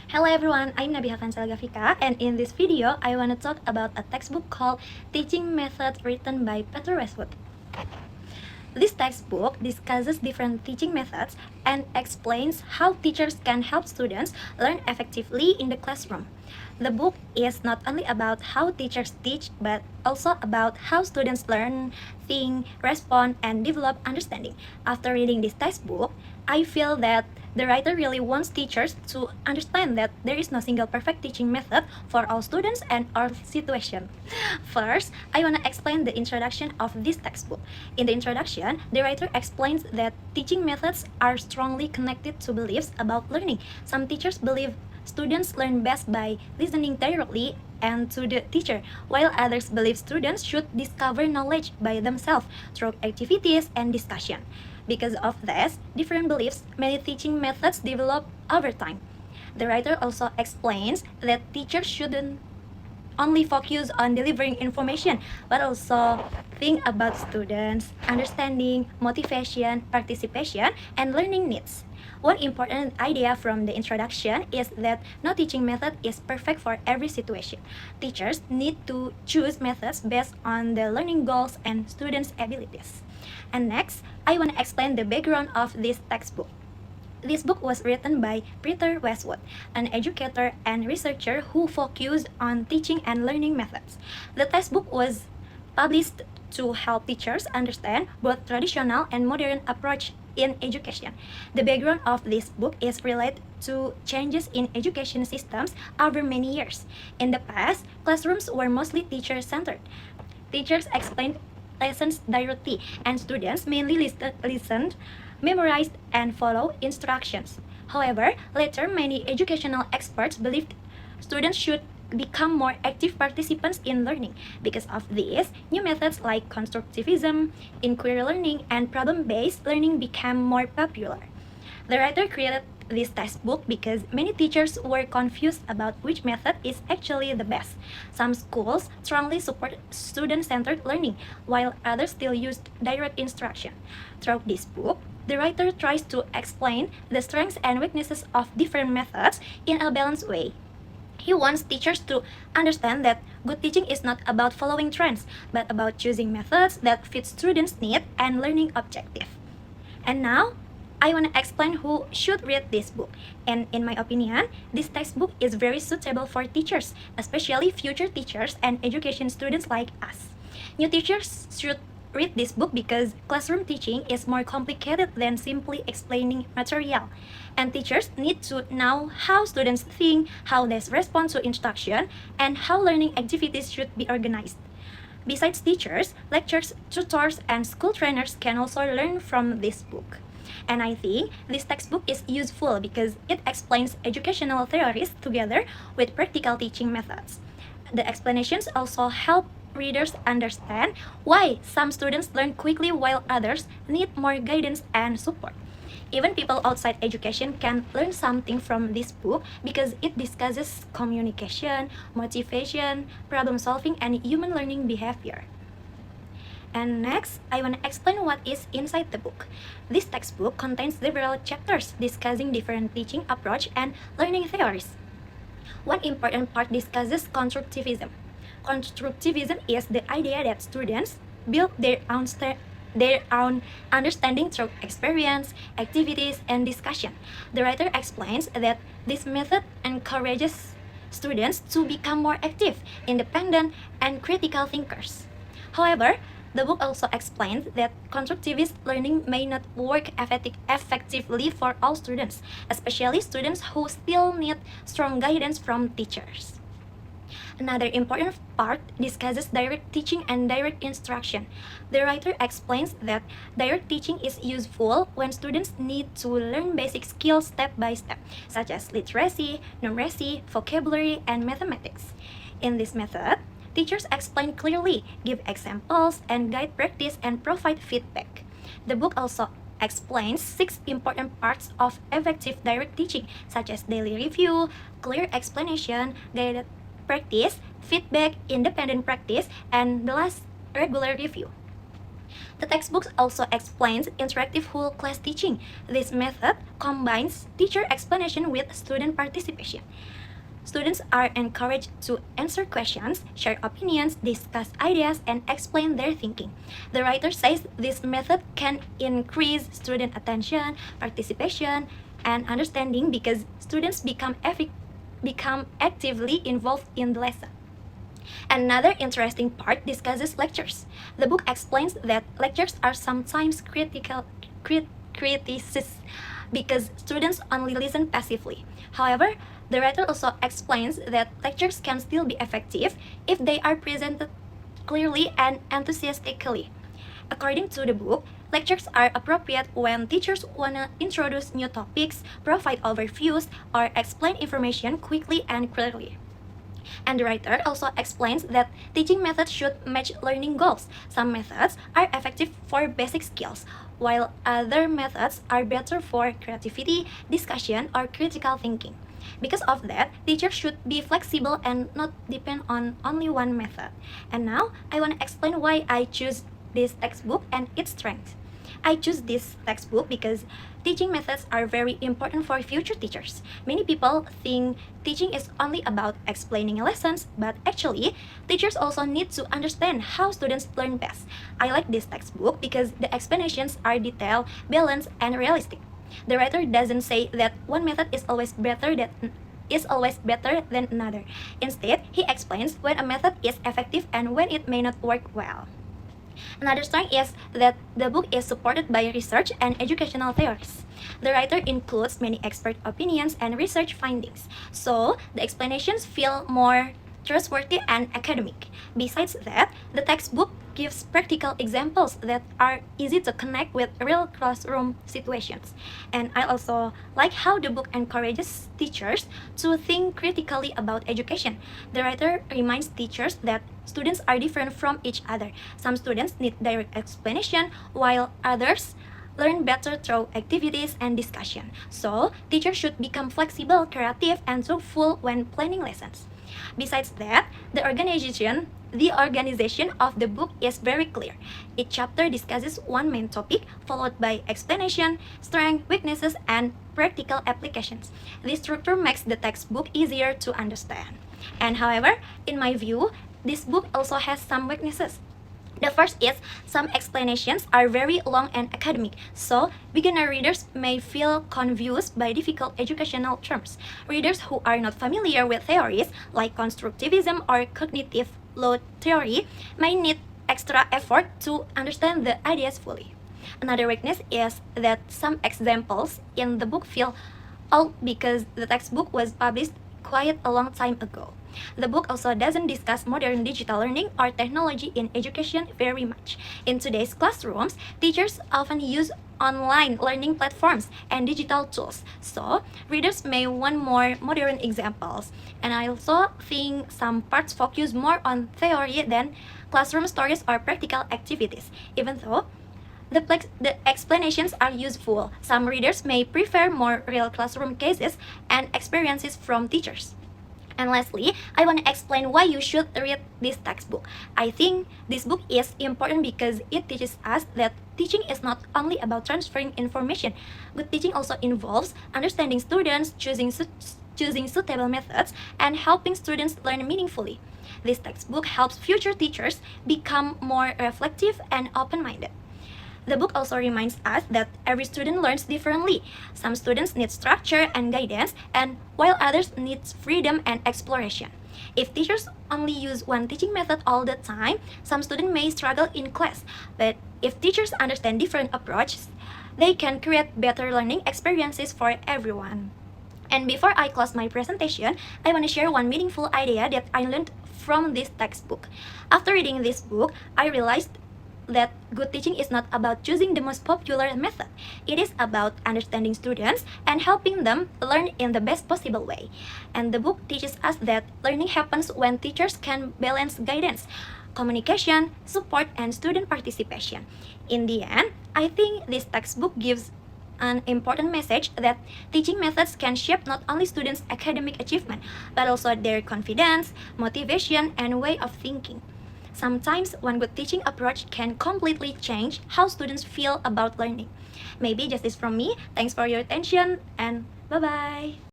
Hello everyone, I'm Nabiha Kansal Gafika, and in this video, I want to talk about a textbook called Teaching Methods written by Peter Westwood. This textbook discusses different teaching methods and explains how teachers can help students learn effectively in the classroom. The book is not only about how teachers teach, but also about how students learn, think, respond, and develop understanding. After reading this textbook, I feel that the writer really wants teachers to understand that there is no single perfect teaching method for all students and all situations. First, I want to explain the introduction of this textbook. In the introduction, the writer explains that teaching methods are strongly connected to beliefs about learning. Some teachers believe students learn best by listening directly and to the teacher, while others believe students should discover knowledge by themselves through activities and discussion. Because of this different beliefs, many teaching methods develop over time. The writer also explains that teachers shouldn't only focus on delivering information, but also think about students' understanding, motivation, participation, and learning needs. One important idea from the introduction is that no teaching method is perfect for every situation. Teachers need to choose methods based on the learning goals and students' abilities. And next, I want to explain the background of this textbook. This book was written by Peter Westwood, an educator and researcher who focused on teaching and learning methods. The textbook was published to help teachers understand both traditional and modern approach in education. The background of this book is related to changes in education systems over many years. In the past, classrooms were mostly teacher-centered. Teachers explained lessons directly, and students mainly listened, memorized, and followed instructions. However, later many educational experts believed students should become more active participants in learning. Because of this, new methods like constructivism, inquiry learning, and problem-based learning became more popular. The writer created this textbook because many teachers were confused about which method is actually the best. Some schools strongly support student-centered learning, while others still use direct instruction. Throughout this book, the writer tries to explain the strengths and weaknesses of different methods in a balanced way. He wants teachers to understand that good teaching is not about following trends, but about choosing methods that fit students' needs and learning objective. And now, I want to explain who should read this book. And in my opinion, this textbook is very suitable for teachers, especially future teachers and education students like us. New teachers should read this book because classroom teaching is more complicated than simply explaining material. And teachers need to know how students think, how they respond to instruction, and how learning activities should be organized. Besides teachers, lecturers, tutors, and school trainers can also learn from this book. And I think this textbook is useful because it explains educational theories together with practical teaching methods. The explanations also help readers understand why some students learn quickly while others need more guidance and support. Even people outside education can learn something from this book because it discusses communication, motivation, problem solving, and human learning behavior. And next, I want to explain what is inside the book. This textbook contains several chapters discussing different teaching approach and learning theories. One important part discusses constructivism. Constructivism is the idea that students build their own understanding through experience, activities, and discussion. The writer explains that this method encourages students to become more active, independent, and critical thinkers. However, the book also explains that constructivist learning may not work effectively for all students, especially students who still need strong guidance from teachers. Another important part discusses direct teaching and direct instruction. The writer explains that direct teaching is useful when students need to learn basic skills step by step, such as literacy, numeracy, vocabulary, and mathematics. In this method, teachers explain clearly, give examples, and guide practice and provide feedback. The book also explains 6 important parts of effective direct teaching, such as daily review, clear explanation, guided practice, feedback, independent practice, and the last, regular review. The textbook also explains interactive whole class teaching. This method combines teacher explanation with student participation. Students are encouraged to answer questions, share opinions, discuss ideas, and explain their thinking. The writer says this method can increase student attention, participation, and understanding because students become actively involved in the lesson. Another interesting part discusses lectures. The book explains that lectures are sometimes criticized because students only listen passively. However, the writer also explains that lectures can still be effective if they are presented clearly and enthusiastically. According to the book, lectures are appropriate when teachers want to introduce new topics, provide overviews, or explain information quickly and clearly. And the writer also explains that teaching methods should match learning goals. Some methods are effective for basic skills, while other methods are better for creativity, discussion, or critical thinking. Because of that, teachers should be flexible and not depend on only one method. And now, I want to explain why I choose this textbook and its strengths. I choose this textbook because teaching methods are very important for future teachers. Many people think teaching is only about explaining lessons, but actually, teachers also need to understand how students learn best. I like this textbook because the explanations are detailed, balanced, and realistic. The writer doesn't say that one method is always better than another. Instead, he explains when a method is effective and when it may not work well. Another strength is that the book is supported by research and educational theories. The writer includes many expert opinions and research findings, so the explanations feel more trustworthy and academic. Besides that, the textbook gives practical examples that are easy to connect with real classroom situations. And I also like how the book encourages teachers to think critically about education. The writer reminds teachers that students are different from each other. Some students need direct explanation, while others learn better through activities and discussion. So, teachers should become flexible, creative, and thoughtful when planning lessons. Besides that, the organization of the book is very clear. Each chapter discusses one main topic, followed by explanation, strengths, weaknesses, and practical applications. This structure makes the textbook easier to understand. And however, in my view, this book also has some weaknesses. The first is some explanations are very long and academic, so beginner readers may feel confused by difficult educational terms. Readers who are not familiar with theories like constructivism or cognitive load theory may need extra effort to understand the ideas fully. Another weakness is that some examples in the book feel old because the textbook was published quite a long time ago. The book also doesn't discuss modern digital learning or technology in education very much. In today's classrooms, teachers often use online learning platforms and digital tools, so readers may want more modern examples. And I also think some parts focus more on theory than classroom stories or practical activities. Even though the explanations are useful, some readers may prefer more real classroom cases and experiences from teachers. And lastly, I want to explain why you should read this textbook. I think this book is important because it teaches us that teaching is not only about transferring information. Good teaching also involves understanding students, choosing suitable methods, and helping students learn meaningfully. This textbook helps future teachers become more reflective and open-minded. The book also reminds us that every student learns differently. Some students need structure and guidance, and while others need freedom and exploration. If teachers only use one teaching method all the time, some students may struggle in class. But if teachers understand different approaches, they can create better learning experiences for everyone. And before I close my presentation, I want to share one meaningful idea that I learned from this textbook. After reading this book, I realized that good teaching is not about choosing the most popular method. It is about understanding students and helping them learn in the best possible way. And the book teaches us that learning happens when teachers can balance guidance, communication, support, and student participation. In the end, I think this textbook gives an important message that teaching methods can shape not only students' academic achievement, but also their confidence, motivation, and way of thinking. Sometimes one good teaching approach can completely change how students feel about learning. Maybe just this from me. Thanks for your attention and bye-bye.